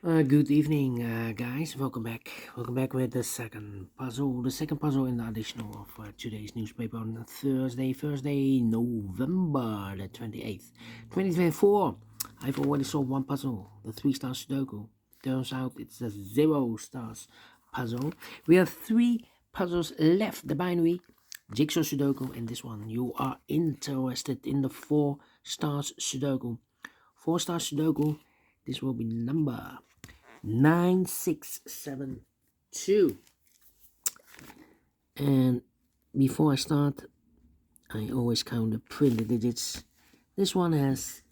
Good evening, guys. Welcome back. Welcome back with the second puzzle. The second puzzle in the additional of today's newspaper on Thursday, November the 28th, 2024. I've already solved one puzzle, the 3 star Sudoku. Turns out it's a 0 stars puzzle. We have three puzzles left, the binary, jigsaw Sudoku, and this one. You are interested in the 4 stars Sudoku. 4 star Sudoku, this will be number 9672. And before I start, I always count the printed digits. This one has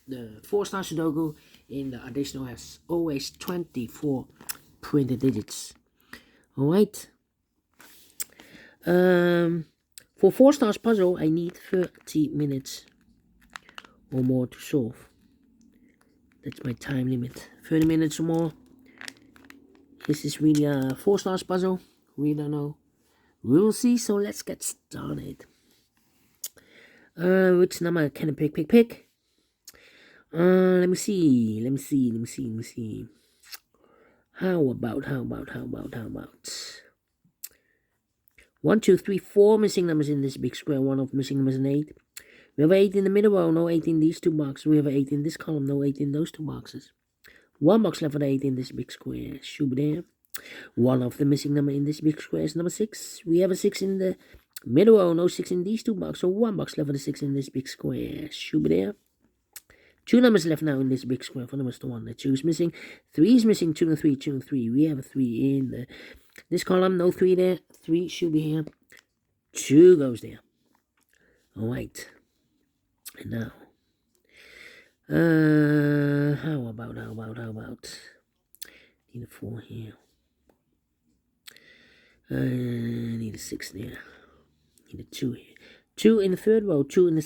the 4 star Sudoku in the additional has always 24 printed digits. Alright. For 4 stars puzzle, I need 30 minutes or more to solve. That's my time limit. 30 minutes or more. This is really a 4 stars puzzle. We don't know. We will see. So let's get started. Which number can I pick? Let me see. How about 1, 2, 3, 4 missing numbers in this big square. One of missing numbers is 8. We have 8 in the middle row, no 8 in these two boxes. We have 8 in this column, no 8 in those two boxes. One box left for the 8 in this big square. Should be there. One of the missing number in this big square is number 6. We have a 6 in the middle row, no 6 in these two boxes. So one box left for the 6 in this big square. Should be there. 2 numbers left now in this big square. For numbers to 1, the 2 is missing. 3 is missing. 2 and 3, 2 and 3. We have a 3 in this column, no 3 there. 3 should be here. 2 goes there. Alright. And now, how about, need a 4 here, need a 6 there, need a 2 here, 2 in the third row, 2 in the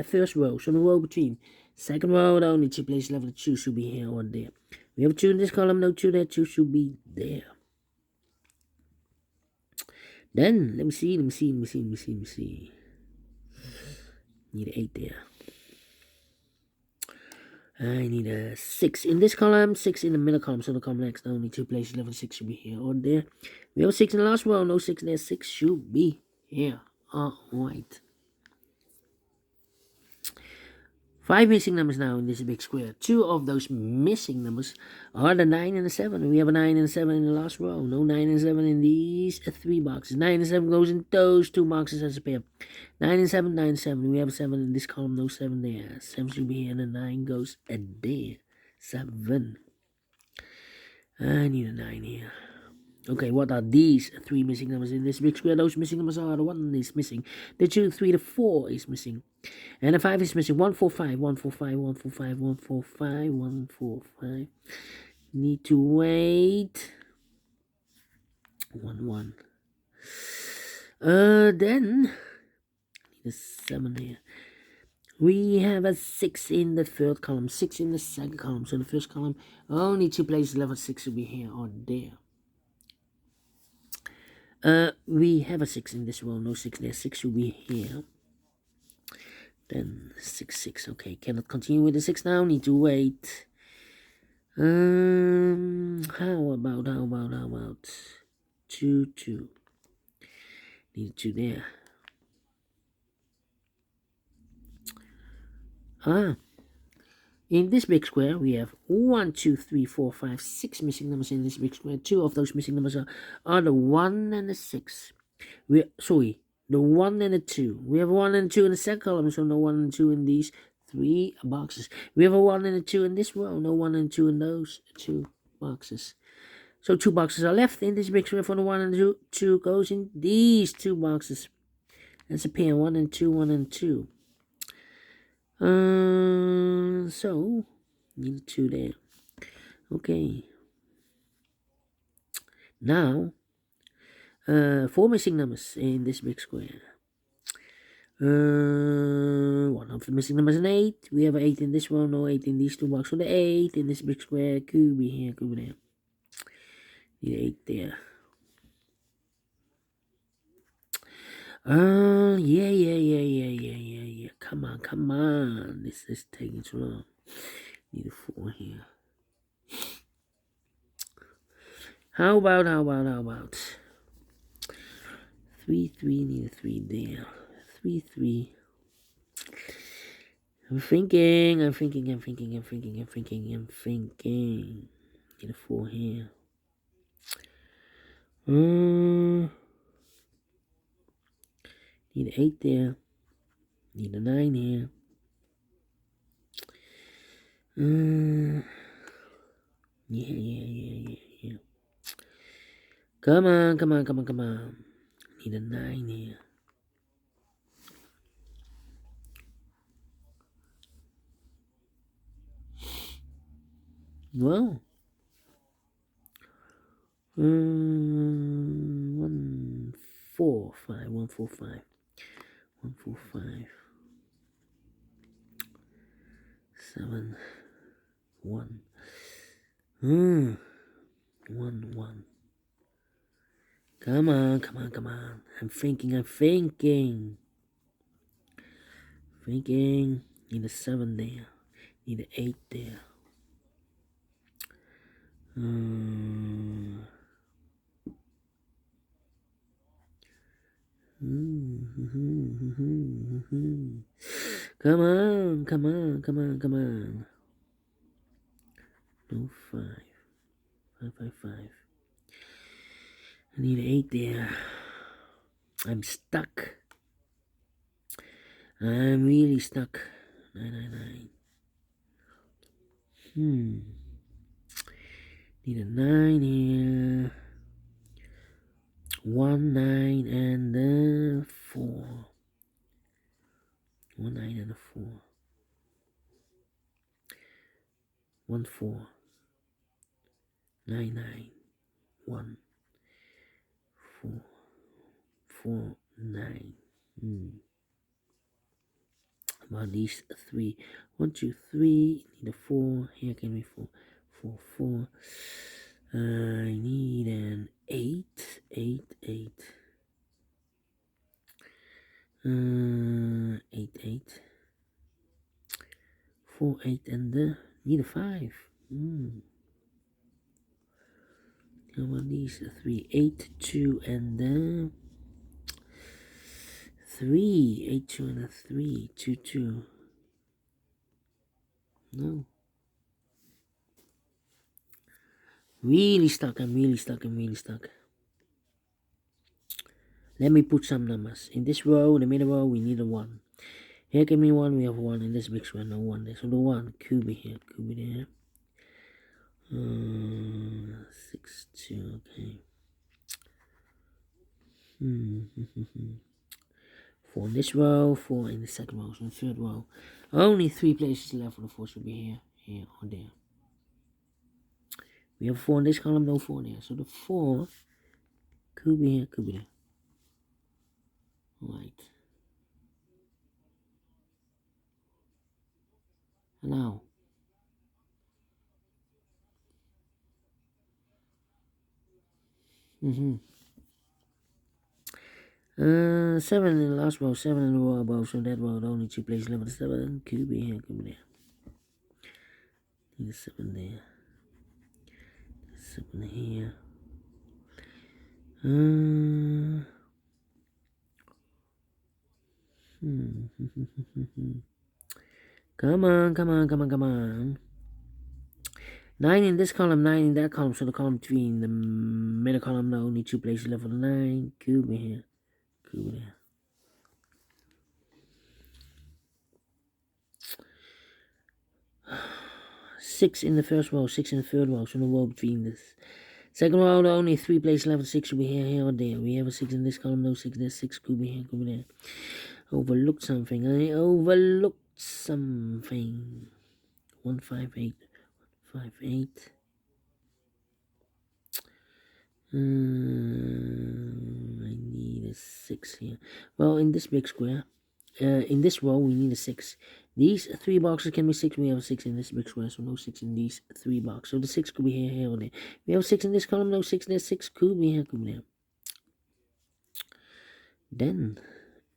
first row, so the row between, second row, the only 2 places left, the 2 should be here or there. We have a 2 in this column, no 2 there, 2 should be there. Then, let me see, need an 8 there. I need a 6 in this column, 6 in the middle column, so the column next, only 2 places left, 6 should be here or there. We have a 6 in the last row, no 6 there, 6 should be here. Alright. 5 missing numbers now in this big square. 2 of those missing numbers are the 9 and the 7. We have a 9 and a 7 in the last row. No 9 and 7 in these 3 boxes. 9 and 7 goes in those 2 boxes as a pair. 9 and 7, 9 and 7. We have a 7 in this column. No 7 there. 7 should be here and the 9 goes there. 7. I need a 9 here. Okay, what are these 3 missing numbers in this big square? Those missing numbers are the 1 is missing. The 2, 3, the 4 is missing. And the 5 is missing. 1, 4, 5, 1, 4, 5, 1, 4, 5, 1, 4, 5, 1, 4, 5. Need to wait. 1, 1. Then, need a 7 here. We have a 6 in the third column, 6 in the second column. So the first column, only 2 places left, 6 will be here or there. We have a 6 in this row, no 6 there, 6 should be here. Then 6, 6, okay, cannot continue with the 6 now, need to wait. How about 2, 2. Need 2 there. In this big square, we have 1, 2, 3, 4, 5, 6 missing numbers in this big square. 2 of those missing numbers are the 1 and the 6. The 1 and the 2. We have a 1 and a 2 in the second column, so no 1 and 2 in these 3 boxes. We have a 1 and a 2 in this row, no 1 and 2 in those 2 boxes. So 2 boxes are left in this big square for the 1 and 2. 2 goes in these 2 boxes. That's a pair, 1 and 2, 1 and 2. So, need 2 there. Okay. Now, 4 missing numbers in this big square. One of the missing numbers is an 8. We have an 8 in this one, no 8 in these 2 boxes. So the 8 in this big square could be here, could be there. Need 8 there. Yeah. Come on. This is taking too long. Need a 4 here. How about 3 3, need a 3 there. 3 3. I'm thinking. Need a 4 here. Need an 8 there. Need a 9 here. Yeah. Come on. Need a 9 here. Well. 1 4 5. 1 4 5. 1 4 5. 7 1. 1 1. Come on. I'm thinking. Need a 7 there. Need an 8 there. Come on. No 5. 5. I need an 8 there. I'm stuck. I'm really stuck. 9. Need a 9 here. 1 9 and a 4. 1 9 and a 4. 1 4. 9 9. 1 4 4 9. About these 3. 1 2 3. Need a 4. Here can be 4. 4 4. I need an 8. 8 8. 8 8. 4 8 and need a 5. How about these 3? 8 2 and 3. 8 2 and a 3. 2 2. No. Really stuck. I'm really stuck. Let me put some numbers. In this row, the middle row, we need a 1. Here can be 1, we have 1. In this big square, no 1 there. So the 1, cube here, cube there. 6 2, okay. 4 in this row, 4 in the second row, so in the third row. Only 3 places left for the 4 should be here, or there. We have 4 in this column, no 4 there. So the 4 could be here, could be there. Right. And now. 7 in the last row, 7 in the row above, so that row only 2 places left for the 7. Could be here, could be there. Need a 7 there. 7 here. Come on. 9 in this column, 9 in that column, so the column 3 in the middle column, no, only 2 places left for the 9. Could be here. Could be there. 6 in the first row, 6 in the third row, so no row between this. Second row, only 3 places left. 6 should be here, or there. We have a 6 in this column, no 6 there. 6 could be here, could be there. Overlooked something. I overlooked something. 1 5 8. 1 5 8. I need a 6 here. Well, in this big square, in this row, we need a 6. These 3 boxes can be 6. We have a 6 in this big square, so no 6 in these 3 boxes. So the 6 could be here, or there. We have 6 in this column, no 6 there. 6 could be here, could be there. Then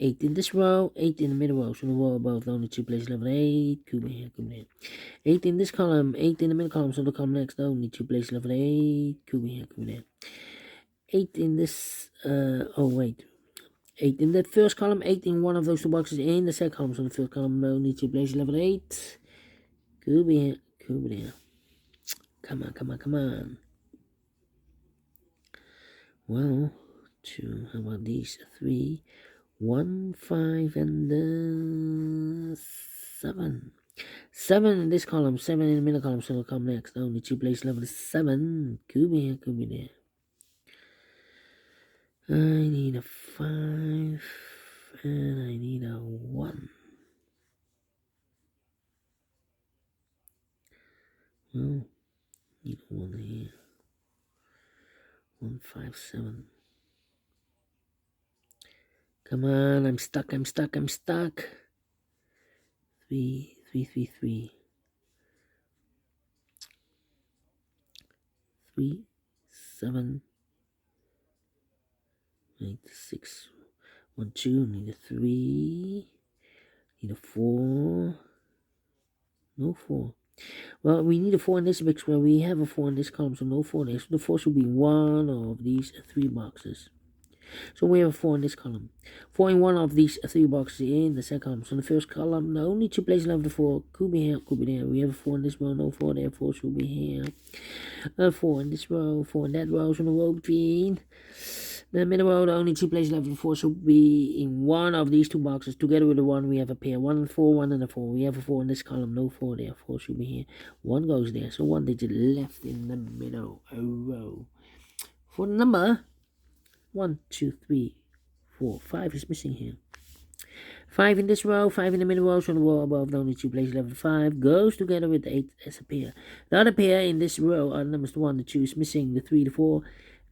8 in this row, 8 in the middle row. So the row above the only two places level 8. Could be here, could be here. 8 in this column, 8 in the middle column. So the column next, the only two places level 8. Could be here, could be there. 8 in this, oh wait. 8 in that first column, 8 in one of those two boxes in the second column. So the first column, the only two places level 8. Could be here, could be there. Come on, come on, come on. Well, 2, how about these? 3, 1, 5, and 7. 7 in this column, 7 in the middle column, so it'll come next. Only two places level 7. Could be here, could be there. I need a 5, and I need a 1. Oh, need a 1 here. 1, 5, 7. Come on, I'm stuck, I'm stuck, I'm stuck. 3, 3, 3, 3. 3, 7, 8, 6, 1, 2, need a 3, need a 4, no 4. Well, we need a 4 in this big square. We have a 4 in this column, so no 4 there. So the 4 should be one of these 3 boxes. So we have a 4 in this column. 4 in one of these 3 boxes in the second column. So in the first column, the only two places left the 4. Could be here, could be there. We have a 4 in this row, no 4 there. 4 should be here. A 4 in this row, 4 in that row. So the row between the middle row, the only two places left the 4 should be in one of these 2 boxes. Together with the 1, we have a pair. 1 and 4, 1 and a 4. We have a 4 in this column, no 4 there. 4 should be here. 1 goes there. So 1 digit left in the middle row. For the number 1, 2, 3, 4, 5 is missing here. 5 in this row, 5 in the middle row, so the row above the only two places left. 5 goes together with the 8 as a pair. The other pair in this row are the numbers 1, the 2 is missing, the 3, the 4,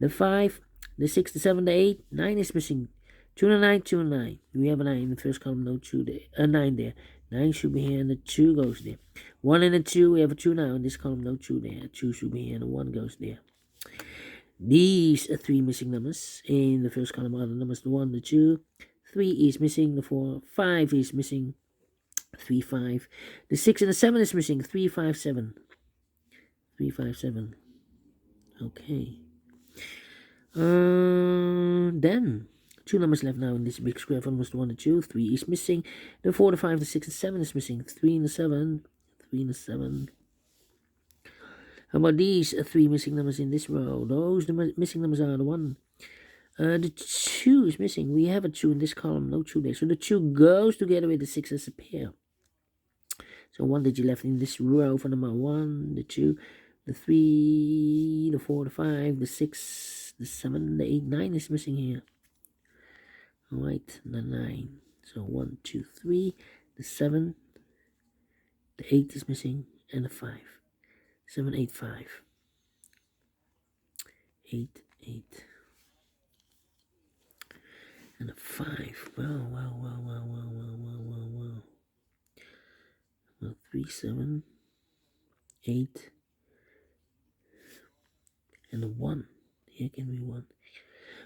the 5, the 6, the 7, the 8, 9 is missing. 2 and 9, 2 and 9. We have a 9 in the first column, no 2 there. 9 there. 9 should be here, and the 2 goes there. 1 and a 2, we have a 2 now in this column, no 2 there. 2 should be here, and the 1 goes there. These are 3 missing numbers. In the first column are the numbers the 1, the 2, 3 is missing, the 4, 5 is missing, 3, 5. The 6 and the 7 is missing, 3, 5, 7. 3, 5, 7. Okay. Then 2 numbers left now in this big square. From numbers the 1, the 2, 3 is missing. The 4, the 5, the 6, and 7 is missing. 3 and the 7. 3 and the 7. How about these 3 missing numbers in this row? Those missing numbers are the 1. The 2 is missing. We have a 2 in this column, no 2 there. So the 2 goes together with the 6 as a pair. So 1 digit left in this row for number 1, the 2, the 3, the 4, the 5, the 6, the 7, the 8, 9 is missing here. Alright, the 9. So 1, 2, 3, the 7, the 8 is missing, and the 5. 7, 8, 5. 8, 8. And a 5. Well, 3, 7, 8, and a 1. Here can be 1.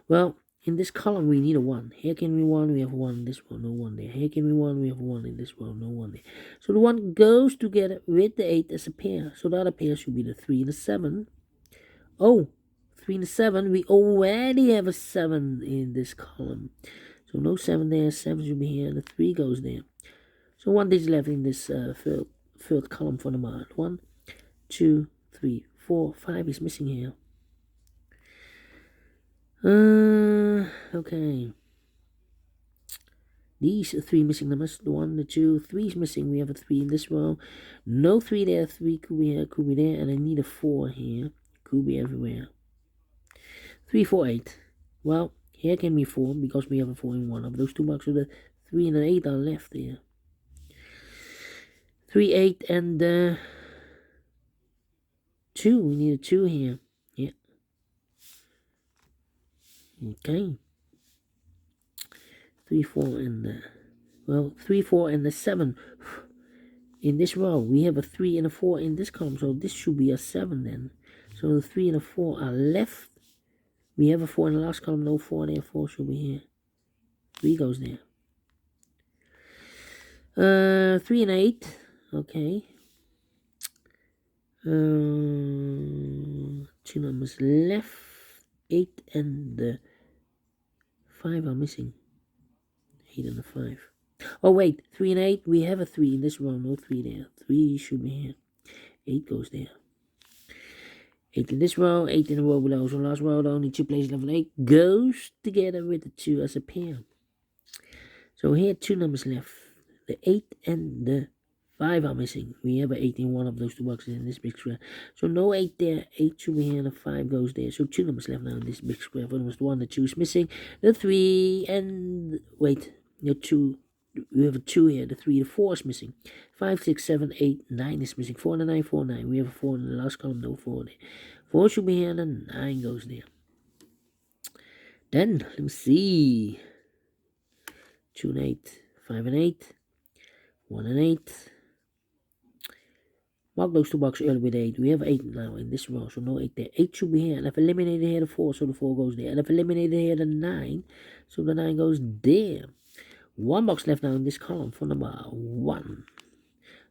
Well, in this column we need a 1. Here can be 1, we have 1 in this row, no 1 there. Here can be 1, we have 1 in this row, no 1 there. So the 1 goes together with the 8 as a pair. So the other pair should be the 3 and the 7. Oh, 3 and the 7. We already have a 7 in this column. So no 7 there. 7 should be here, and the 3 goes there. So 1 digit left in this third column for the mod. 1, 2, 3, 4, 5 is missing here. Okay. These are 3 missing numbers. The 1, the 2, 3 is missing. We have a 3 in this row. No 3 there. 3 could be here, could be there. And I need a 4 here. Could be everywhere. 3, 4, 8. Well, here can be 4 because we have a 4 in one of those 2 boxes. The 3 and the 8 are left here. 3, 8, and 2. We need a 2 here. Yeah. Okay. 3, 4, and 3, 4, and the 7 in this row. We have a 3 and a 4 in this column, so this should be a 7 then. So the 3 and the 4 are left. We have a 4 in the last column, no 4 there. 4 should be here. 3 goes there. 3 and 8. Okay. Two numbers left. 8 and 5 are missing. 8 and 5. Oh wait, 3 and 8. We have a 3 in this row. No 3 there. 3 should be here. 8 goes there. 8 in this row. 8 in the row below. So last row, the only 2 places level 8 goes together with the 2 as a pair. So here 2 numbers left. The 8 and the 5 are missing. We have an 8 in one of those 2 boxes in this big square. So no 8 there. 8 should be here and the 5 goes there. So 2 numbers left now in this big square. For the 1, the 2 is missing. The 3 and... Wait. The 2... We have a 2 here. The 3, the 4 is missing. 5, 6, 7, 8, 9 is missing. 4 and 9, 4, 9. We have a 4 in the last column. No 4 there. 4 should be here and the 9 goes there. Then, let me see. 2 and 8. 5 and 8. 1 and 8. Mark those 2 boxes early with 8. We have 8 now in this row, so no 8 there. 8 should be here, and I've eliminated here the 4, so the 4 goes there. And I've eliminated here the 9, so the 9 goes there. 1 box left now in this column for number 1.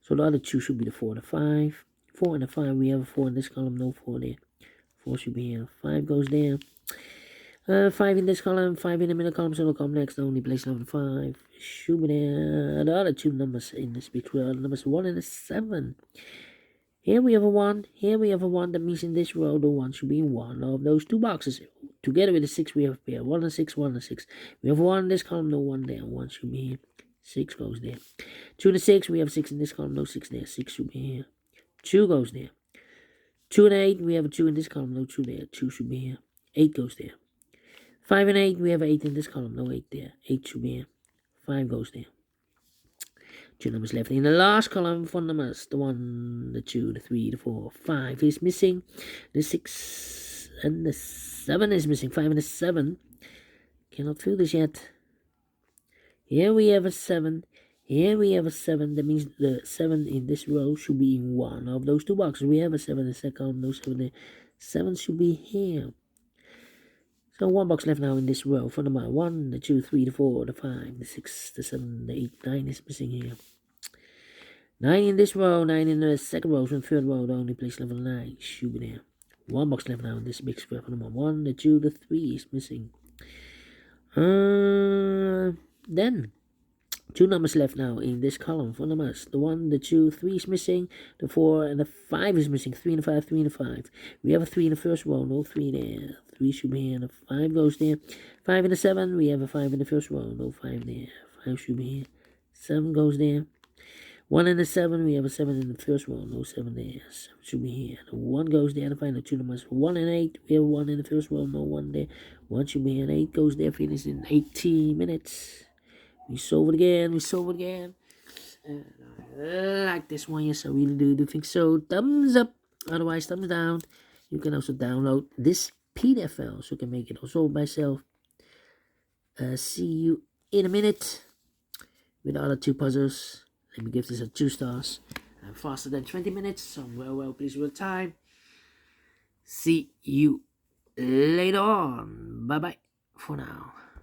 So the other 2 should be the 4 and the 5. 4 and the 5, we have a 4 in this column, no 4 there. 4 should be here, 5 goes there. 5 in this column, 5 in the middle column, so it'll come next. The only place number 5 should be there. The other 2 numbers in this big square, numbers 1 and 7. Here we have a 1. Here we have a 1. That means in this row, the 1 should be in one of those 2 boxes. Together with the 6, we have a pair. 1 and 6, 1 and 6. We have 1 in this column, no 1 there. 1 should be here. 6 goes there. 2 and 6, we have 6 in this column, no 6 there. 6 should be here. 2 goes there. 2 and 8, we have a 2 in this column, no 2 there. 2 should be here. 8 goes there. 5 and 8, we have 8 in this column, no 8 there. 8 should be here. 5 goes there. 2 numbers left in the last column for numbers. The 1, the 2, the 3, the 4, 5 is missing. The 6 and the 7 is missing. 5 and the 7. Cannot fill this yet. Here we have a 7. Here we have a 7. That means the 7 in this row should be in one of those 2 boxes. We have a 7 in the second column, no 7 there. 7 should be here. So 1 box left now in this row for number 1, the 2, 3, the 4, the 5, the 6, the 7, the 8, 9 is missing here. 9 in this row, 9 in the second row, so the third row, the only place level 9 should be there. 1 box left now in this big square for number 1, the 2, the 3 is missing. Then 2 numbers left now in this column for numbers. The 1, the 2, 3 is missing. The 4 and the 5 is missing. 3 and the 5, 3 and the 5. We have a 3 in the first row, no 3 there. 3 should be here, and the 5 goes there. 5 and the 7, we have a 5 in the first row, no 5 there. 5 should be here. 7 goes there. 1 and the 7, we have a 7 in the first row, no 7 there. 7 should be here. The 1 goes there, and the final 2 numbers. 1 and 8, we have 1 in the first row, no 1 there. 1 should be here, and 8 goes there, finish in 18 minutes. We solve it again, we solve it again. And I like this one, yes, I really do think so. Thumbs up, otherwise thumbs down. You can also download this PDF file, so you can make it also by yourself. See you in a minute with the other 2 puzzles. Let me give this a 2 stars. I'm faster than 20 minutes, so I'm well pleased with the time. See you later on. Bye bye for now.